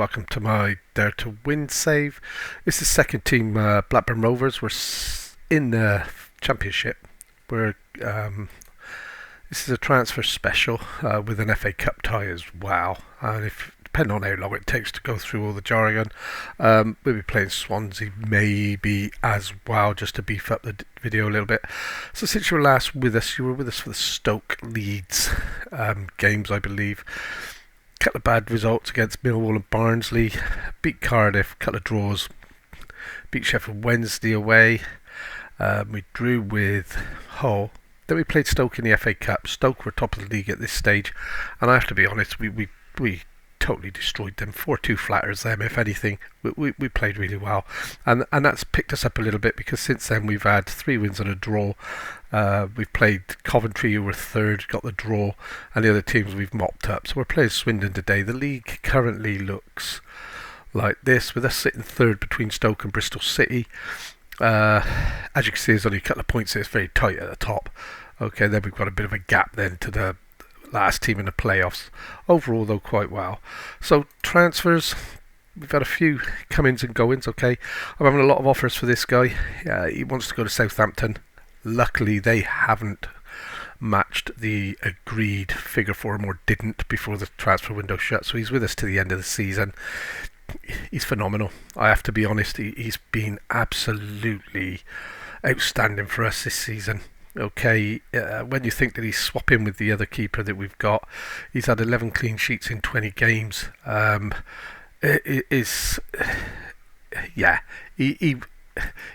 welcome to my Dare to Win save. This is second team Blackburn Rovers. We're in the Championship. We're This is a transfer special with an FA Cup tie as well. And if depending on how long it takes to go through all the jargon, we'll be playing Swansea maybe as well, just to beef up the video a little bit. So since you were last with us, you were with us for the Stoke Leeds games, I believe. Couple of bad results against Millwall and Barnsley. Beat Cardiff, couple of draws. Beat Sheffield Wednesday away. We drew with Hull. Then we played Stoke in the FA Cup. Stoke were top of the league at this stage, and I have to be honest, we totally destroyed them. 4-2 flatters them, if anything. We played really well, and that's picked us up a little bit, because since then we've had 3 wins and a draw. We've played Coventry, who were third, got the draw, and the other teams we've mopped up. So we're playing Swindon today. The league currently looks like this, with us sitting third between Stoke and Bristol City. As you can see, there's only a couple of points there. It's very tight at the top. Okay, then we've got a bit of a gap then to the last team in the playoffs. Overall, though, quite well. So transfers, we've had a few come-ins and go-ins. Okay, I'm having a lot of offers for this guy. He wants to go to Southampton. Luckily, they haven't matched the agreed figure for him, or didn't before the transfer window shut. So he's with us to the end of the season. He's phenomenal. I have to be honest. He's been absolutely outstanding for us this season. Okay, when you think that he's swapping with the other keeper that we've got, he's had 11 clean sheets in 20 games.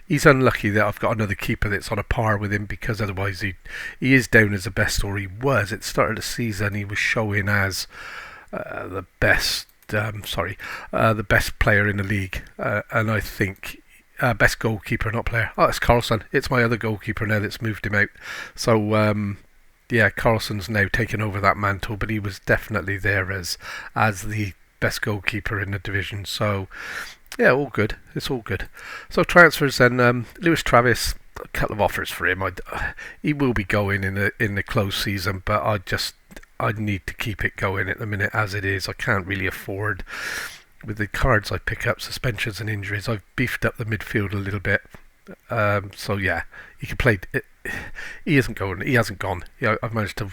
He's unlucky that I've got another keeper that's on a par with him, because otherwise he is down as the best, or he was. At the start of the season, he was showing as the best player in the league, and I think best goalkeeper, not player. Oh, it's Carlson. It's my other goalkeeper now that's moved him out. So Carlson's now taken over that mantle, but he was definitely there as the best goalkeeper in the division. So yeah, all good. It's all good. So transfers then. Lewis Travis, a couple of offers for him. He will be going in the close season, but I need to keep it going at the minute as it is. I can't really afford, with the cards I pick up, suspensions and injuries. I've beefed up the midfield a little bit. So yeah, he can play. He isn't going. He hasn't gone. I've managed to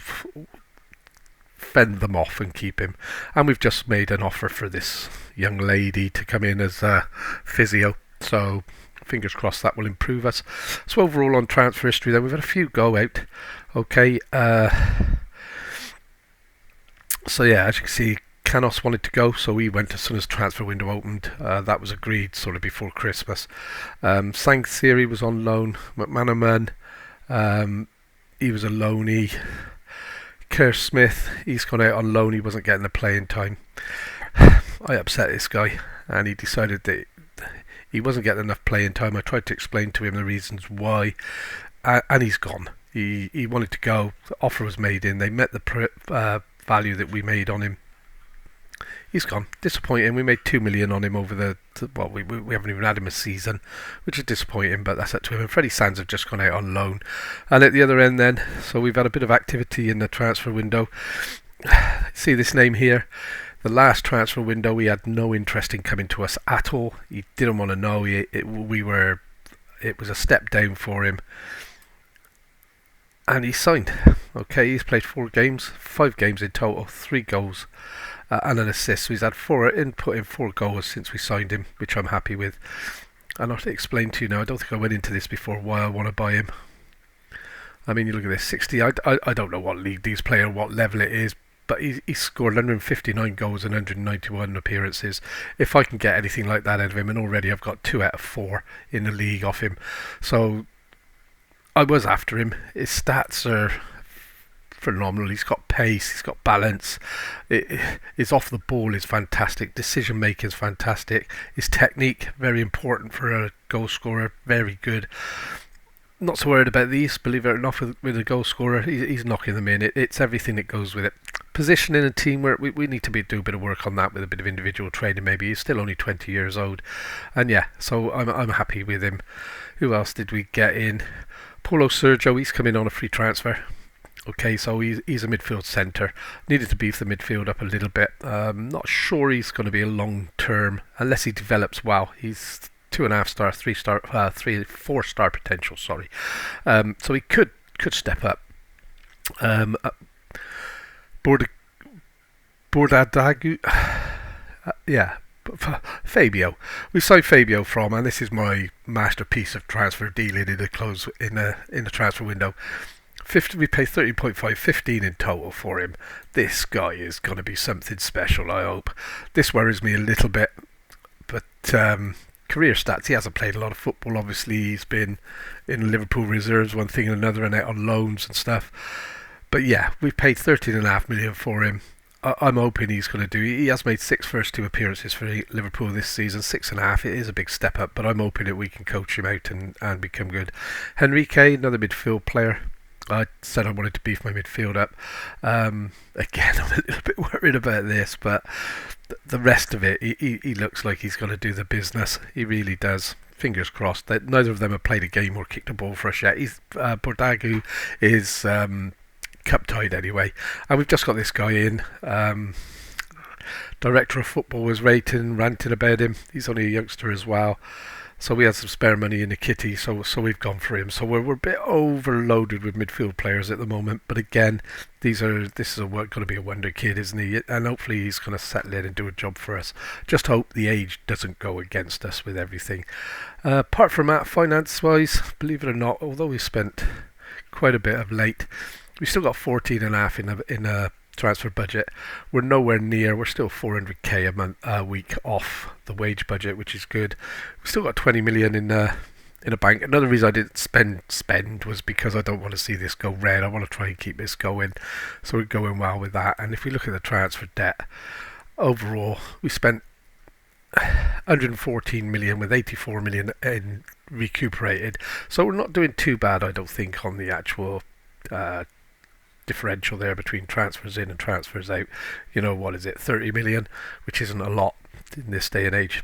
fend them off and keep him. And we've just made an offer for this young lady to come in as a physio. So fingers crossed that will improve us. So overall on transfer history, then we've had a few go out. Okay. So yeah, as you can see, Canos wanted to go, so he went as soon as transfer window opened. That was agreed sort of before Christmas. Sang Theory was on loan. McManaman, he was a loanee. Kerr Smith, he's gone out on loan. He wasn't getting the playing time. I upset this guy, and he decided that he wasn't getting enough playing time. I tried to explain to him the reasons why, and he's gone. He wanted to go. The offer was made in. They met the value that we made on him. He's gone. Disappointing. We made 2 million on him over we haven't even had him a season, which is disappointing, but that's up to him. And Freddie Sands have just gone out on loan. And at the other end then, so we've had a bit of activity in the transfer window. See this name here? The last transfer window, we had no interest in coming to us at all. He didn't want to know. It was a step down for him. And he signed. Okay, he's played 4 games, 5 games in total, 3 goals and an assist. So he's had 4 goals since we signed him, which I'm happy with. And I'll explain to you now. I don't think I went into this before why I want to buy him. I mean, you look at this, 60. I don't know what league these play or what level it is, but he scored 159 goals and 191 appearances. If I can get anything like that out of him, and already I've got 2 out of 4 in the league off him. So I was after him. His stats are phenomenal. He's got pace, he's got balance. His off the ball is fantastic. Decision making is fantastic. His technique, very important for a goal scorer, very good. Not so worried about these, believe it or not, with a goal scorer. He's knocking them in. It's everything that goes with it. Positioning and teamwork, we need to do a bit of work on that with a bit of individual training maybe. He's still only 20 years old. And yeah, so I'm happy with him. Who else did we get in? Paulo Sergio, he's come in on a free transfer. Okay, so he's a midfield centre. Needed to beef the midfield up a little bit. Not sure he's going to be a long term unless he develops well. He's 2.5 star, 3 star, 4 star potential. Sorry, so he could step up. Uh, Bord- Bordadagu, yeah, Fabio. We signed Fabio from, and this is my masterpiece of transfer dealing in the transfer window. 50, we pay 13.5, 15 in total for him. This guy is going to be something special, I hope. This worries me a little bit, but career stats, he hasn't played a lot of football. Obviously, he's been in Liverpool reserves, one thing and another, and out on loans and stuff. But yeah, we've paid 13.5 million for him. I'm hoping he's going to do. He has made 6 first 2 appearances for Liverpool this season, 6.5. It is a big step up, but I'm hoping that we can coach him out and become good. Henrique, another midfield player. I said I wanted to beef my midfield up. Again, I'm a little bit worried about this, but the rest of it, he looks like he's going to do the business. He really does. Fingers crossed. That neither of them have played a game or kicked a ball for us yet. Bordagu is cup tied anyway, and we've just got this guy in. Director of football was ranting about him. He's only a youngster as well. So we had some spare money in the kitty, so we've gone for him. So we're a bit overloaded with midfield players at the moment. But again, this is going to be a wonder kid, isn't he? And hopefully he's going to settle in and do a job for us. Just hope the age doesn't go against us with everything. Apart from that, finance-wise, believe it or not, although we spent quite a bit of late, we still got 14.5 in a transfer budget. We're nowhere near. We're still 400k a week off the wage budget, which is good. We still got 20 million in a bank. Another reason I didn't spend was because I don't want to see this go red. I want to try and keep this going, so we're going well with that. And if we look at the transfer debt overall, we spent 114 million with 84 million in recuperated. So we're not doing too bad, I don't think, on the actual differential there between transfers in and transfers out. You know, what is it, 30 million, which isn't a lot in this day and age.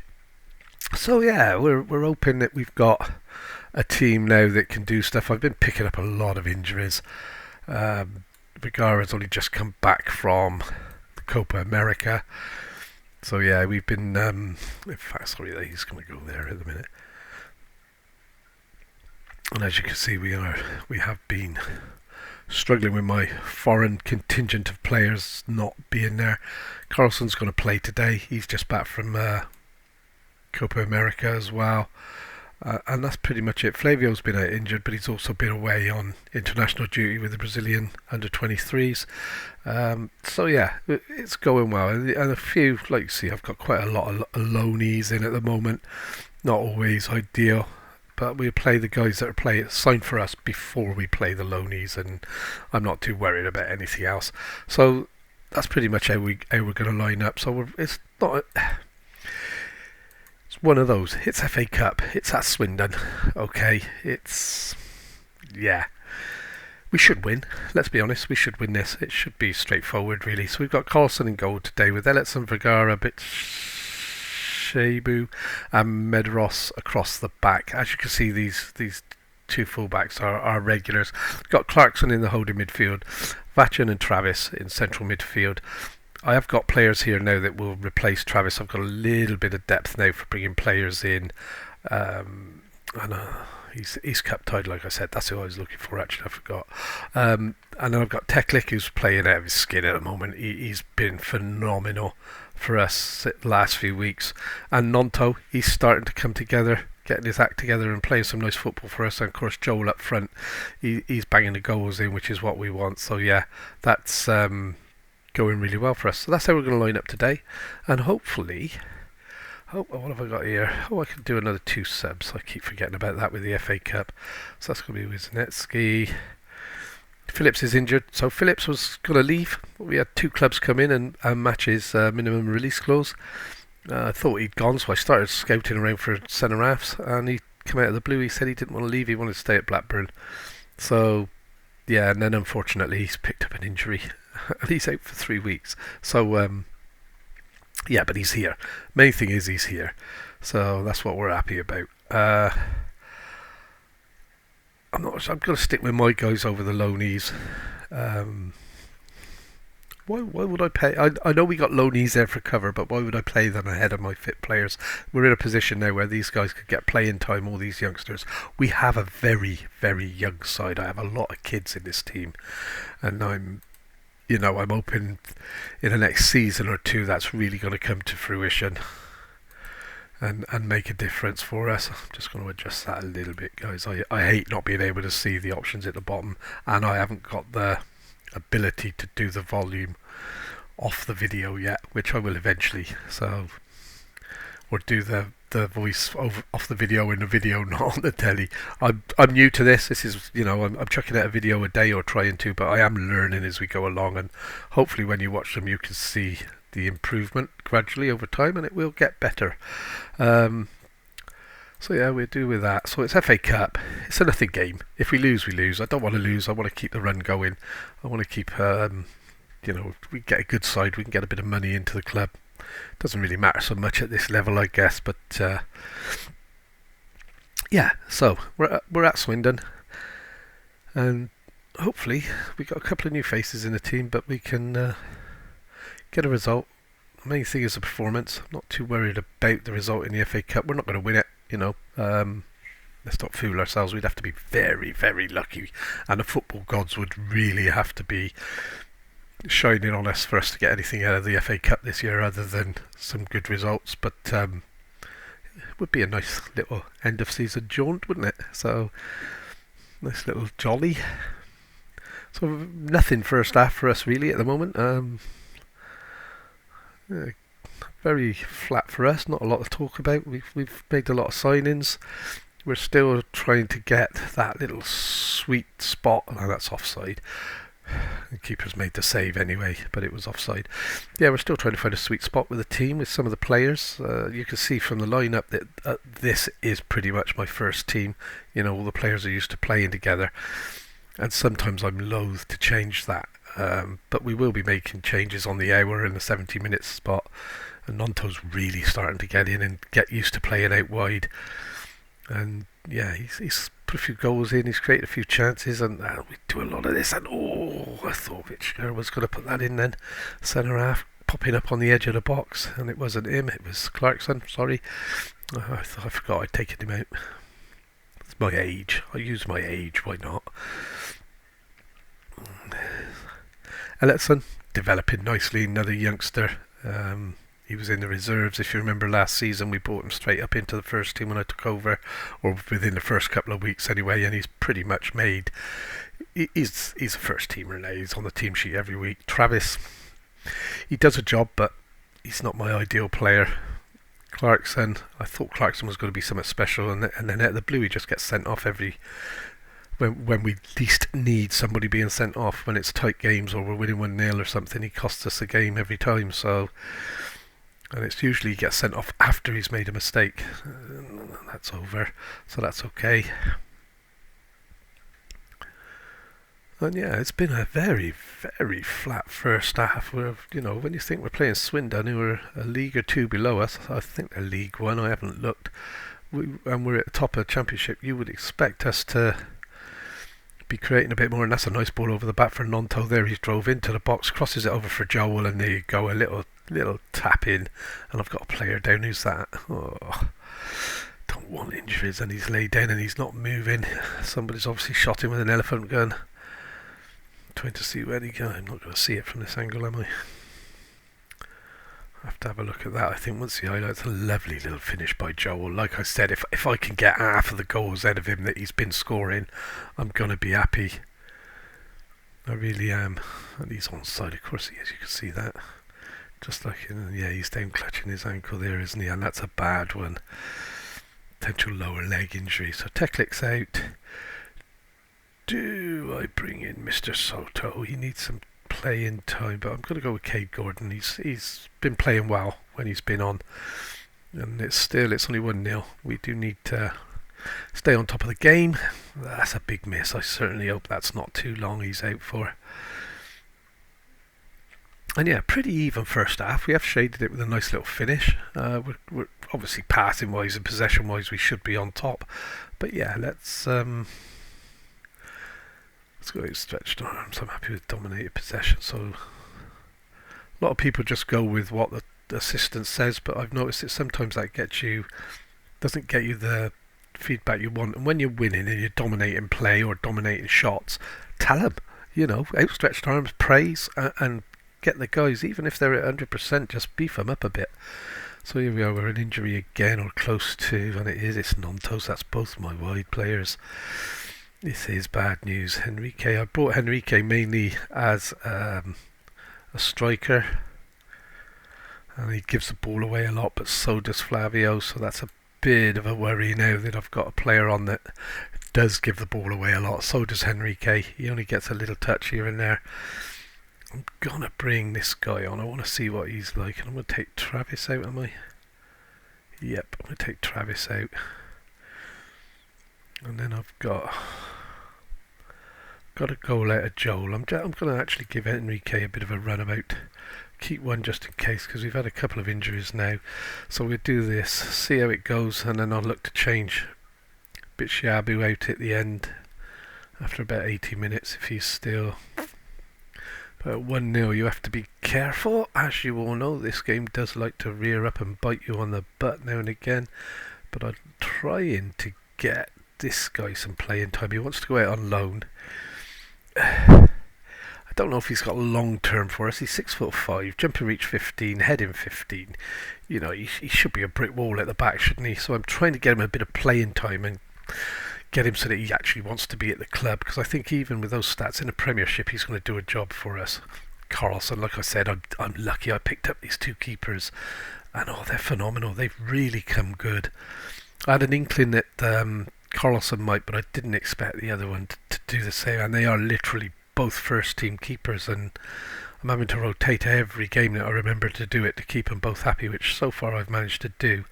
So yeah, we're hoping that we've got a team now that can do stuff. I've been picking up a lot of injuries. Vergara's only just come back from the Copa America. So yeah, we've been in fact, sorry, he's going to go there at the minute. And as you can see, we have been struggling with my foreign contingent of players not being there. Carlson's going to play today. He's just back from Copa America as well. And that's pretty much it. Flavio's been out injured, but he's also been away on international duty with the Brazilian under-23s. So yeah, it's going well. And a few, like you see, I've got quite a lot of loanees in at the moment. Not always ideal. But we play the guys that are signed for us before we play the loanies, and I'm not too worried about anything else. So that's pretty much how we're going to line up. So it's one of those. It's FA Cup. It's at Swindon. Okay, we should win. Let's be honest, we should win this. It should be straightforward, really. So we've got Carlson in goal today with Elliotson, Vergara, Shebu and Medros across the back. As you can see, these two fullbacks are regulars. Got Clarkson in the holding midfield, Vachin and Travis in central midfield. I have got players here now that will replace Travis. I've got a little bit of depth now for bringing players in. He's cup tied, like I said. That's who I was looking for, actually. I forgot. And then I've got Teklik, who's playing out of his skin at the moment. He's been phenomenal for us the last few weeks. And Nonto, he's starting to come together, getting his act together and playing some nice football for us. And of course, Joel up front, he's banging the goals in, which is what we want. So yeah, that's going really well for us. So that's how we're going to line up today. And hopefully, what have I got here? I can do another 2 subs. I keep forgetting about that with the FA Cup. So that's going to be Wisniewski. Phillips is injured, so Phillips was going to leave. We had 2 clubs come in and match his minimum release clause. I thought he'd gone, so I started scouting around for centre halves, and he came out of the blue. He said he didn't want to leave, he wanted to stay at Blackburn. So yeah, and then unfortunately he's picked up an injury and he's out for 3 weeks. So yeah, but he's here. Main thing is he's here, so that's what we're happy about. I'm going to stick with my guys over the loanees. Why would I pay? I know we got loanees there for cover, but why would I play them ahead of my fit players? We're in a position now where these guys could get playing time, all these youngsters. We have a very, very young side. I have a lot of kids in this team, and I'm hoping in the next season or two that's really going to come to fruition and make a difference for us. I'm just going to adjust that a little bit, guys. I hate not being able to see the options at the bottom, and I haven't got the ability to do the volume off the video yet, which I will eventually. So, or do the voice off the video in the video, not on the telly. I'm new to this. This is, I'm chucking out a video a day or trying to, but I am learning as we go along, and hopefully when you watch them you can see the improvement gradually over time, and it will get better. So yeah, we'll do with that. So it's FA Cup. It's a nothing game. If we lose, we lose. I don't want to lose. I want to keep the run going. I want to keep, we get a good side. We can get a bit of money into the club. Doesn't really matter so much at this level, I guess. But yeah, so we're at Swindon, and hopefully we got a couple of new faces in the team, but we can get a result. The main thing is the performance. I'm not too worried about the result in the FA Cup. We're not going to win it. Let's not fool ourselves. We'd have to be very, very lucky, and the football gods would really have to be shining on us for us to get anything out of the FA Cup this year other than some good results. But it would be a nice little end of season jaunt, wouldn't it? So nice little jolly. So nothing first half for us really at the moment. Very flat for us, not a lot to talk about. We've made a lot of signings. We're still trying to get that little sweet spot. Now that's offside. The keeper's made the save anyway, but it was offside. Yeah, we're still trying to find a sweet spot with the team, with some of the players. You can see from the lineup that this is pretty much my first team. All the players are used to playing together, and sometimes I'm loath to change that. But we will be making changes on the hour and the 70 minutes spot. And Nonto's really starting to get in and get used to playing out wide. And yeah, he's put a few goals in, he's created a few chances, and we do a lot of this. And I thought Vitchner was going to put that in then. Centre half, popping up on the edge of the box, and it wasn't him, it was Clarkson, sorry. I forgot I'd taken him out. It's my age, I use my age, why not? Elletson, developing nicely, another youngster. He was in the reserves. If you remember last season, we brought him straight up into the first team when I took over, or within the first couple of weeks anyway, and he's pretty much made. He's a first teamer now. He's on the team sheet every week. Travis, he does a job, but he's not my ideal player. Clarkson, I thought Clarkson was going to be something special, and then out of the blue he just gets sent off when we least need somebody being sent off. When it's tight games or we're winning 1-0 or something, he costs us a game every time. And it's usually he gets sent off after he's made a mistake. That's over, so that's okay. And yeah, it's been a very, very flat first half. When you think we're playing Swindon, who are a league or two below us, I think they're League One, I haven't looked, and we're at the top of the Championship, you would expect us to be creating a bit more. And that's a nice ball over the back for Nonto there. He's drove into the box, crosses it over for Joel, and there you go, a little tap in, and I've got a player down. Who's that? Don't want injuries, and he's laid down and he's not moving. Somebody's obviously shot him with an elephant gun. Trying to see where he goes. I'm not going to see it from this angle, am I? I have to have a look at that. I think once the highlights, a lovely little finish by Joel. Like I said, if I can get half of the goals out of him that he's been scoring, I'm going to be happy. I really am. And he's onside, of course he is. You can see that. Just like, he's down clutching his ankle there, isn't he? And that's a bad one. Potential lower leg injury. So Teklik's out. Do I bring in Mr. Soto? He needs some playing time, but I'm going to go with Cade Gordon. He's been playing well when he's been on, and it's only 1-0. We do need to stay on top of the game. That's a big miss. I certainly hope that's not too long he's out for. And yeah, pretty even first half. We have shaded it with a nice little finish. We're obviously passing wise and possession wise we should be on top, but yeah, let's Let's go outstretched arms. I'm happy with dominated possession. So a lot of people just go with what the assistant says, but I've noticed that sometimes that doesn't get you the feedback you want. And when you're winning and you're dominating play or dominating shots, tell them, outstretched arms, praise, and get the guys, even if they're at 100%, just beef them up a bit. So here we are, we're an injury again, or close to, and it's Nontos, that's both my wide players. This is bad news. I brought Henrique mainly as a striker, and he gives the ball away a lot, but so does Flavio, so that's a bit of a worry now that I've got a player on that does give the ball away a lot. So does Henrique. He only gets a little touch here and there. I'm gonna bring this guy on. I want to see what he's like, and I'm gonna take Travis out. Am I? Yep, I'm gonna take Travis out, and then I've got a goal out of Joel. I'm gonna actually give Henrique a bit of a runabout. Keep one just in case, because we've had a couple of injuries now. So we'll do this, see how it goes, and then I'll look to change Bitshabu out at the end after about 80 minutes if he's still. But at 1-0 you have to be careful. As you all know, this game does like to rear up and bite you on the butt now and again. But I'm trying to get this guy some playing time. He wants to go out on loan. I don't know if he's got long term for us. He's 6'5", jumping reach 15, heading 15. He should be a brick wall at the back, shouldn't he? So I'm trying to get him a bit of playing time and get him so that he actually wants to be at the club, because I think even with those stats in the Premiership, he's going to do a job for us. Carlson, like I said, I'm lucky I picked up these two keepers, and they're phenomenal. They've really come good. I had an inkling that Carlson might, but I didn't expect the other one to do the same, and they are literally both first team keepers, and I'm having to rotate every game that I remember to do it to keep them both happy, which so far I've managed to do.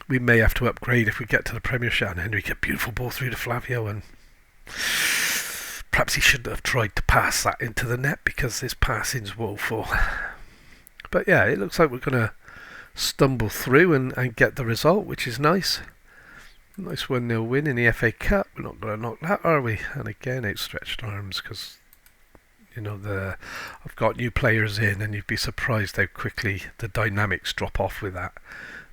We may have to upgrade if we get to the Premiership. And Henrique, a beautiful ball through to Flavio, and perhaps he shouldn't have tried to pass that into the net because his passing's woeful. But yeah, it looks like we're going to stumble through and get the result, which is nice. Nice 1-0 win in the FA Cup. We're not going to knock that, are we? And again, outstretched arms, because I've got new players in, and you'd be surprised how quickly the dynamics drop off with that.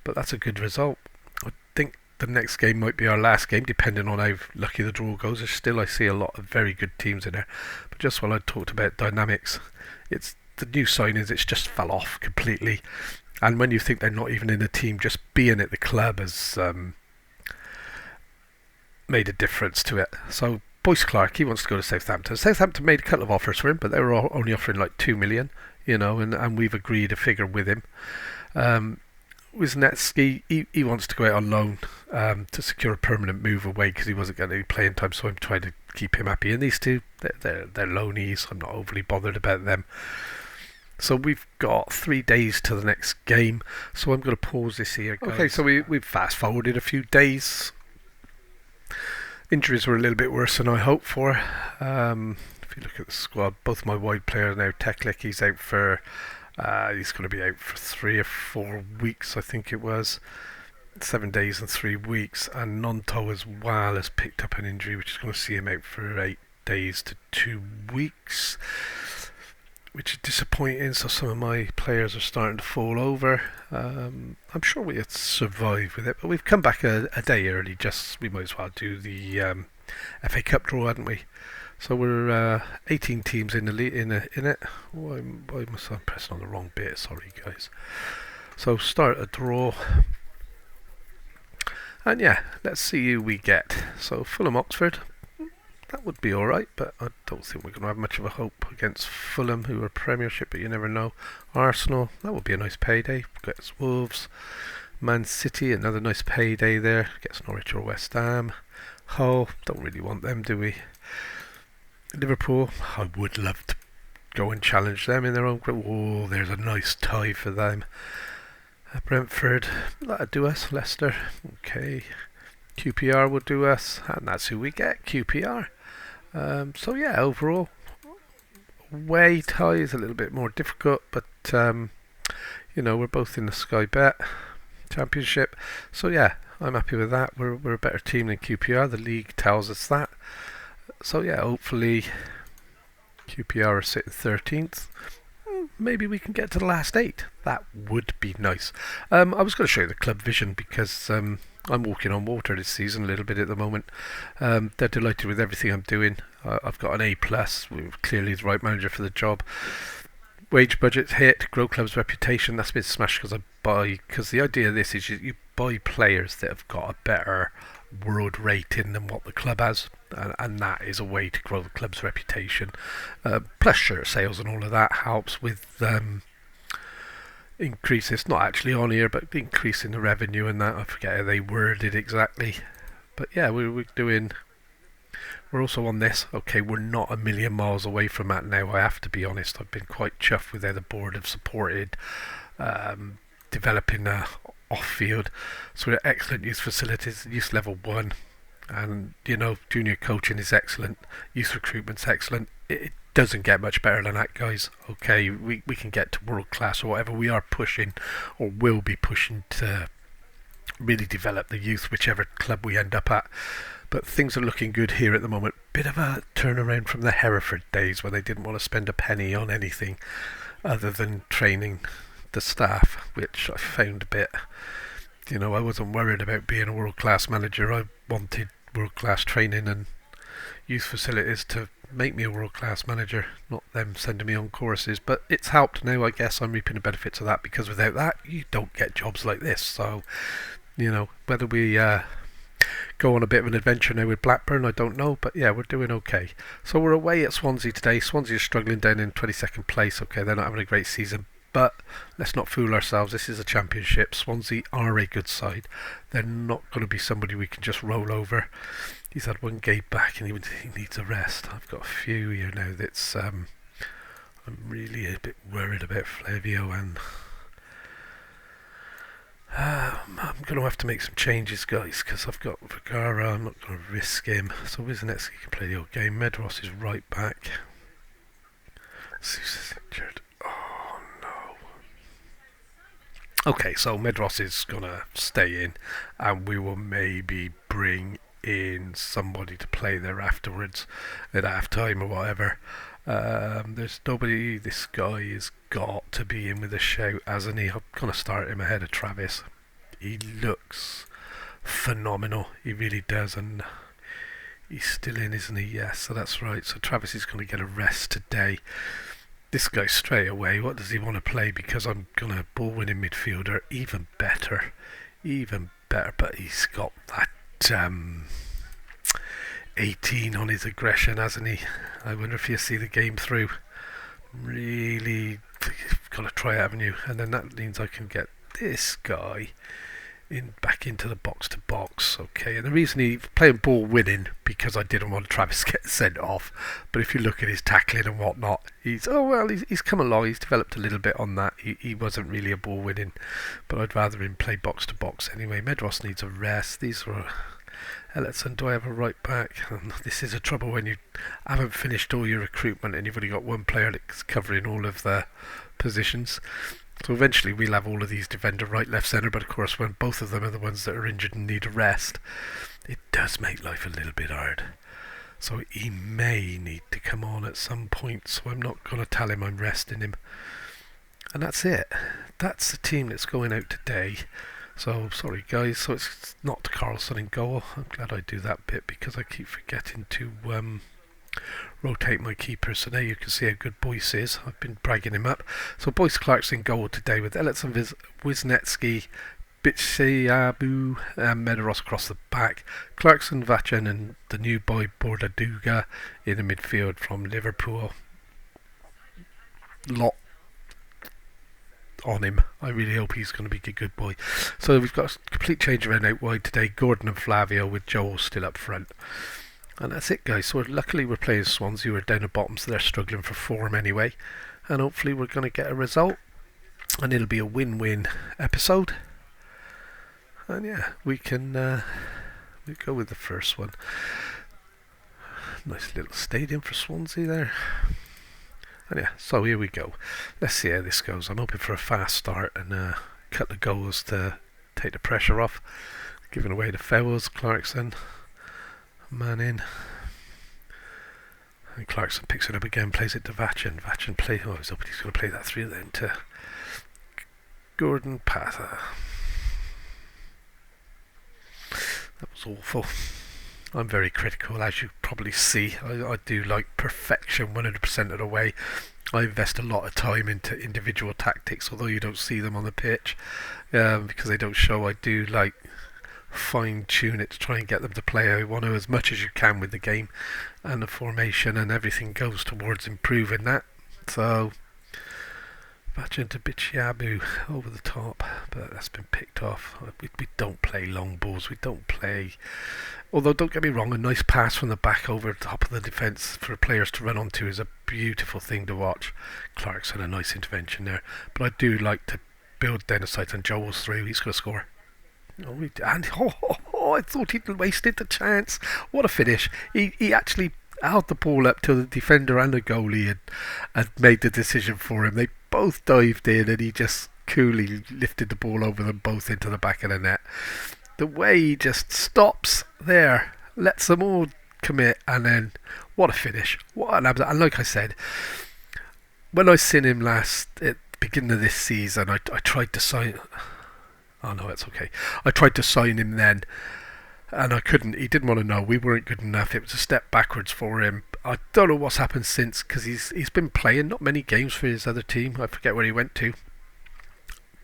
But that's a good result. I think the next game might be our last game, depending on how lucky the draw goes. I see a lot of very good teams in there. But just while I talked about dynamics, it's the new signings. It's just fell off completely. And when you think they're not even in the team, just being at the club has made a difference to it. So Boyce Clark, he wants to go to Southampton. Southampton made a couple of offers for him, but they were only offering like 2 million, and we've agreed a figure with him. Wisniewski, he wants to go out on loan to secure a permanent move away, because he wasn't getting any playing time, so I'm trying to keep him happy. And these two, they're loanies. I'm not overly bothered about them. So we've got 3 days to the next game, so I'm going to pause this here, guys. Okay, so we've fast forwarded a few days. Injuries were a little bit worse than I hoped for. If you look at the squad, both my wide players now. Teklik, he's out for he's going to be out for 3 or 4 weeks, I think it was. 7 days and 3 weeks. And Nonto as well has picked up an injury, which is going to see him out for 8 days to 2 weeks, which is disappointing. So some of my players are starting to fall over. I'm sure we'll survive with it, but we've come back a day early. We might as well do the FA Cup draw, hadn't we? So we're 18 teams in it. Why must I pressing on the wrong bit? Sorry, guys. So start a draw, and yeah, let's see who we get. So Fulham Oxford. That would be alright, but I don't think we're going to have much of a hope against Fulham, who are Premiership, but you never know. Arsenal, that would be a nice payday. Gets Wolves. Man City, another nice payday there. Gets Norwich or West Ham. Hull, don't really want them, do we? Liverpool, I would love to go and challenge them in their own group. Oh, there's a nice tie for them. Brentford, that'll do us. Leicester, okay. QPR will do us, and that's who we get, QPR. So yeah, overall, away tie is a little bit more difficult, but we're both in the Sky Bet Championship, so yeah, I'm happy with that. We're a better team than QPR. The league tells us that. So yeah, hopefully QPR are sitting 13th. Maybe we can get to the last 8. That would be nice. I was going to show you the club vision because I'm walking on water this season a little bit at the moment. They're delighted with everything I'm doing. I've got an A+. We're clearly the right manager for the job. Wage budget's hit. Grow club's reputation. That's been smashed because the idea of this is you buy players that have got a better world rating than what the club has, and that is a way to grow the club's reputation. Plus shirt sales and all of that helps with increase. It's not actually on here, but increasing the revenue and that. I forget how they worded exactly, but yeah, we're doing. We're also on this. Okay, we're not a million miles away from that now. I have to be honest. I've been quite chuffed with how the board have supported developing off-field. So we're at excellent youth facilities, youth level 1, and junior coaching is excellent. Youth recruitment's excellent. It doesn't get much better than that, guys. Okay, we can get to world class or whatever. We are pushing, or will be pushing, to really develop the youth, whichever club we end up at. But things are looking good here at the moment. Bit of a turnaround from the Hereford days when they didn't want to spend a penny on anything other than training the staff, which I found a bit. I wasn't worried about being a world-class manager. I wanted world-class training and youth facilities to make me a world-class manager, not them sending me on courses. But it's helped now. I guess I'm reaping the benefits of that, because without that, you don't get jobs like this. So, whether we go on a bit of an adventure now with Blackburn, I don't know, but yeah, we're doing okay. So we're away at Swansea today. Swansea are struggling down in 22nd place. Okay, they're not having a great season, but let's not fool ourselves. This is a championship. Swansea are a good side. They're not going to be somebody we can just roll over. He's had one game back and he needs a rest. I've got a few here now that's I'm really a bit worried about Flavio, and I'm going to have to make some changes, guys, because I've got Vergara. I'm not going to risk him. So Wisniewski can play the old game. Medros is right back. Sousa's injured. Oh no. Okay, so Medros is going to stay in, and we will maybe bring in somebody to play there afterwards at half time or whatever. There's nobody. This guy has got to be in with a shout, hasn't he? I'm going to start him ahead of Travis. He looks phenomenal. He really does, and he's still in, isn't he? Yes, so that's right. So Travis is going to get a rest today. This guy straight away, what does he want to play? Because I'm going to ball-winning midfielder. Even better. But he's got that 18 on his aggression, hasn't he? I wonder if you see the game through. Really, you've got to try it, haven't you? And then that means I can get this guy back into the box to box. Okay, and the reason he's playing ball winning, because I didn't want Travis to get sent off. But if you look at his tackling and whatnot, he's come along. He's developed a little bit on that. He wasn't really a ball winning, but I'd rather him play box to box anyway. Medros needs a rest. These were Ellerton. Do I have a right back? And this is a trouble when you haven't finished all your recruitment and you've only got one player that's covering all of the positions. So eventually we'll have all of these defender, right, left, centre, but of course when both of them are the ones that are injured and need a rest, it does make life a little bit hard. So he may need to come on at some point, so I'm not going to tell him I'm resting him. And that's it. That's the team that's going out today. So, sorry guys, so it's not Carlson in goal. I'm glad I do that bit because I keep forgetting to rotate my keepers. So now you can see how good Boyce is. I've been bragging him up. So Boyce Clark's in goal today with Ellerton, Wisniewski, Bitsiabu and Medeiros across the back. Clarkson, Vachin and the new boy Bordaduga in the midfield from Liverpool. Lot on him. I really hope he's going to be a good boy. So we've got a complete change around out wide today. Gordon and Flavio with Joel still up front. And that's it, guys. So luckily we're playing Swansea. We're down the bottom, so they're struggling for form anyway. And hopefully we're going to get a result. And it'll be a win-win episode. And yeah, we can we go with the first one. Nice little stadium for Swansea there. And yeah, so here we go. Let's see how this goes. I'm hoping for a fast start and a couple of goals to take the pressure off. Giving away the fouls. Clarkson, man in. And Clarkson picks it up again, plays it to Vachin. Vachin plays. Oh, he's going to play that through then to Gordon Pather. That was awful. I'm very critical, as you probably see. I do like perfection 100% of the way. I invest a lot of time into individual tactics, although you don't see them on the pitch because they don't show. I do like fine-tune it to try and get them to play how you want to as much as you can with the game and the formation, and everything goes towards improving that. So Vachin to Bichiabu over the top, but that's been picked off. We don't play long balls. We don't play. Although don't get me wrong, a nice pass from the back over the top of the defence for players to run onto is a beautiful thing to watch. Clarkson, a nice intervention there, but I do like to build down the sight, and Joel's through. He's going to score. I thought he'd wasted the chance. What a finish! He actually held the ball up till the defender and the goalie had made the decision for him. They both dived in, and he just coolly lifted the ball over them both into the back of the net. The way he just stops there, lets them all commit, and then what a finish! What an and like I said, when I seen him last at the beginning of this season, I tried to sign. Oh no, it's okay. I tried to sign him then, and I couldn't. He didn't want to know. We weren't good enough. It was a step backwards for him. I don't know what's happened since, because he's been playing not many games for his other team. I forget where he went to.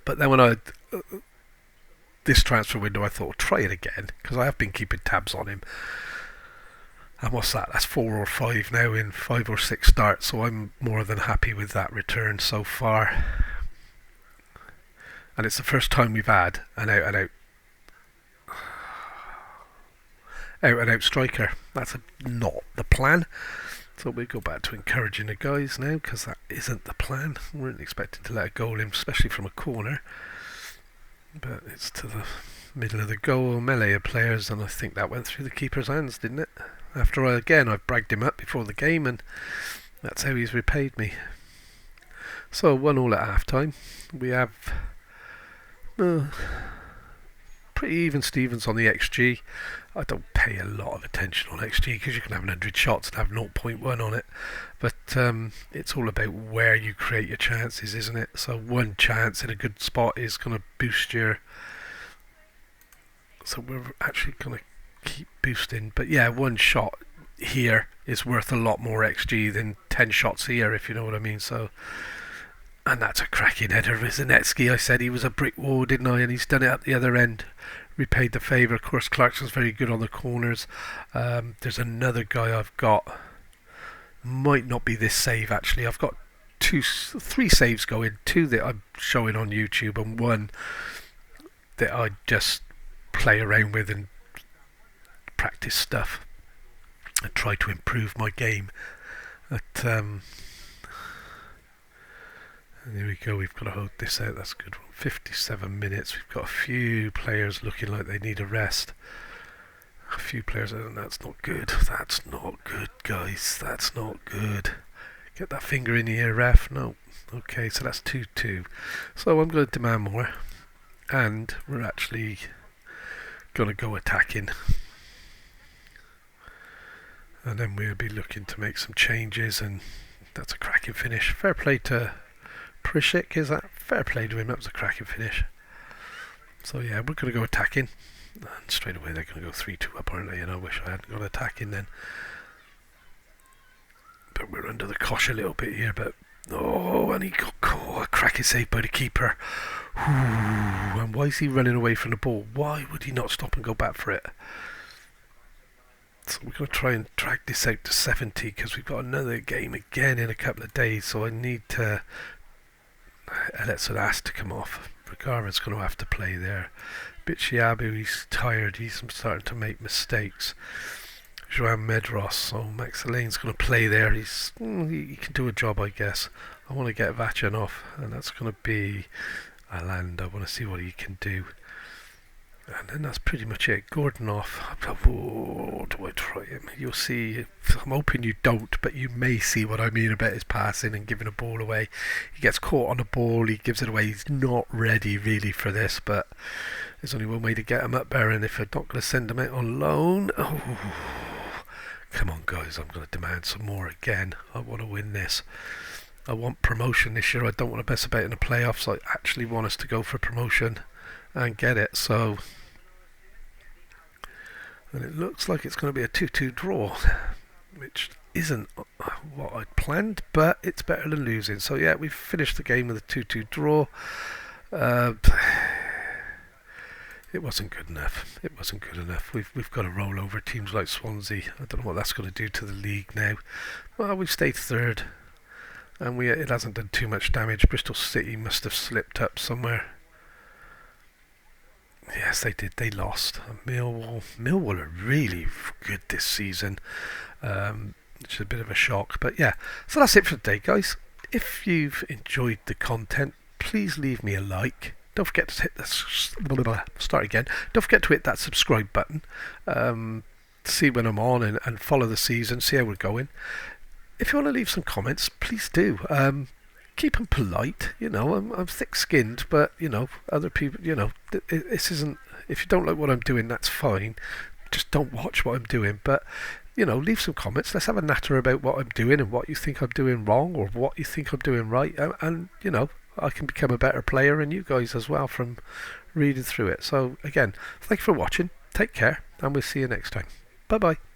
But then when this transfer window, I thought, well, try it again, because I have been keeping tabs on him. And what's that? That's 4 or 5 now in 5 or 6 starts. So I'm more than happy with that return so far. And it's the first time we've had an out striker. That's not the plan. So we go back to encouraging the guys now, because that isn't the plan. We weren't expecting to let a goal in, especially from a corner. But it's to the middle of the goal, melee of players, and I think that went through the keeper's hands, didn't it? After I've bragged him up before the game, and that's how he's repaid me. So 1-1 at half time. We have pretty even Stevens on the XG. I don't pay a lot of attention on XG because you can have 100 shots and have 0.1 on it, but it's all about where you create your chances, isn't it? So one chance in a good spot is going to boost your. So we're actually going to keep boosting, but yeah, one shot here is worth a lot more XG than 10 shots here, if you know what I mean. So. And that's a cracking header. Wisniewski, I said he was a brick wall, didn't I? And he's done it at the other end. Repaid the favour. Of course, Clarkson's very good on the corners. There's another guy I've got. Might not be this save, actually. I've got 3 saves going. 2 that I'm showing on YouTube, and 1 that I just play around with and practice stuff and try to improve my game. But and there we go, we've got to hold this out, that's a good one. 57 minutes, we've got a few players looking like they need a rest. A few players, and that's not good. That's not good, guys, that's not good. Get that finger in the ear, ref. No. Okay, so that's 2-2. So I'm going to demand more. And we're actually going to go attacking. And then we'll be looking to make some changes, and that's a cracking finish. Fair play to Prishik, is that? Fair play to him, that was a cracking finish. So yeah, we're going to go attacking. And straight away they're going to go 3-2 up, aren't they? And I wish I hadn't gone attacking then. But we're under the cosh a little bit here, but... Oh, and he got caught. A cracking save by the keeper. Ooh, and why is he running away from the ball? Why would he not stop and go back for it? So we're going to try and drag this out to 70, because we've got another game again in a couple of days, so I need to... Let's ask to come off. Vergara's going to have to play there. Bichiabu, he's tired. He's starting to make mistakes. Joan Medros, so Max Alain's going to play there. He can do a job, I guess. I want to get Vachin off, and that's going to be Aland. I want to see what he can do. And then that's pretty much it. Gordon off. Oh, do I try him? You'll see. I'm hoping you don't, but you may see what I mean about his passing and giving a ball away. He gets caught on the ball, he gives it away. He's not ready really for this, but there's only one way to get him up there, and if I'm not going to send him out on loan, come on, guys, I'm going to demand some more again. I want to win this. I want promotion this year. I don't want to mess about in the playoffs. I actually want us to go for promotion and get it. So, and it looks like it's going to be a 2-2 draw, which isn't what I'd planned, but it's better than losing. So yeah, we've finished the game with a 2-2 draw. It wasn't good enough. It wasn't good enough. We've got to roll over teams like Swansea. I don't know what that's going to do to the league now. Well, we've stayed third, and it hasn't done too much damage. Bristol City must have slipped up somewhere. Yes, they did. They lost. Millwall are really good this season, which is a bit of a shock. But yeah, so that's it for today, guys. If you've enjoyed the content, please leave me a like. Don't forget to hit Don't forget to hit that subscribe button. See when I'm on and follow the season. See how we're going. If you want to leave some comments, please do. Keep them polite. You know, I'm thick-skinned, but you know, other people. You know, this isn't. If you don't like what I'm doing, that's fine. Just don't watch what I'm doing. But you know, leave some comments. Let's have a natter about what I'm doing and what you think I'm doing wrong or what you think I'm doing right. And you know, I can become a better player and you guys as well from reading through it. So again, thank you for watching. Take care and we'll see you next time. Bye bye.